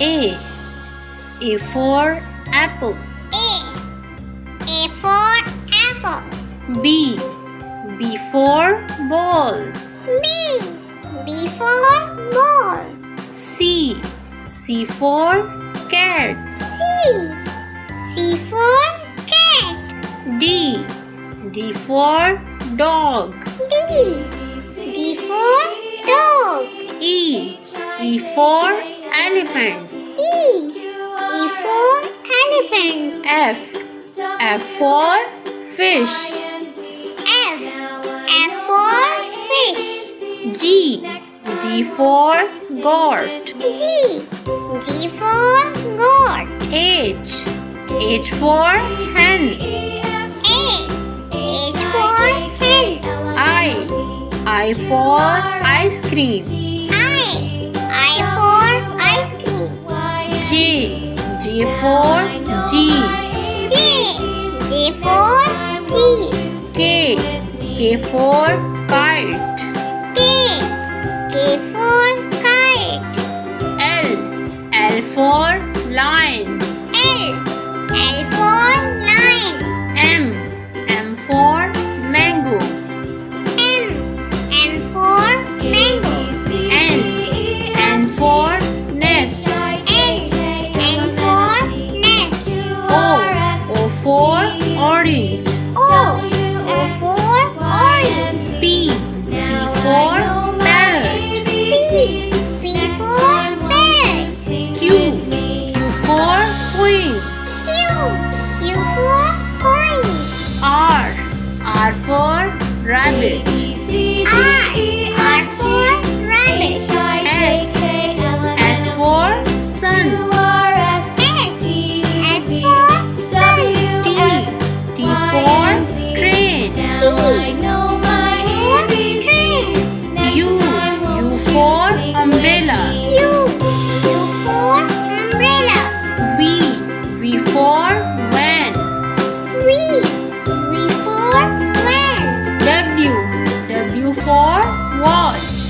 A. A for apple. A for apple. B. B for ball. B for ball. C. C for cat. C for cat. D. D for dog. D for dog. E. E for elephant. E for elephant. F. F for fish. F for fish. G. G for goat. G for goat. H. H for hen. H for hen. I for ice cream. I for ice cream. J. J for G. J for G. K. K for kite. K for kite. L. L for lion. L for lion. M. M for mango. M for mango. N for nest. N for nest. O for orange. O for orange. P for parrot. P for parrot. Q for queen. Q for coin. R for rabbit. R for rabbit. S for sun. S for sun. T for train. U for umbrella. U for umbrella. V for van. V for van. W for watch.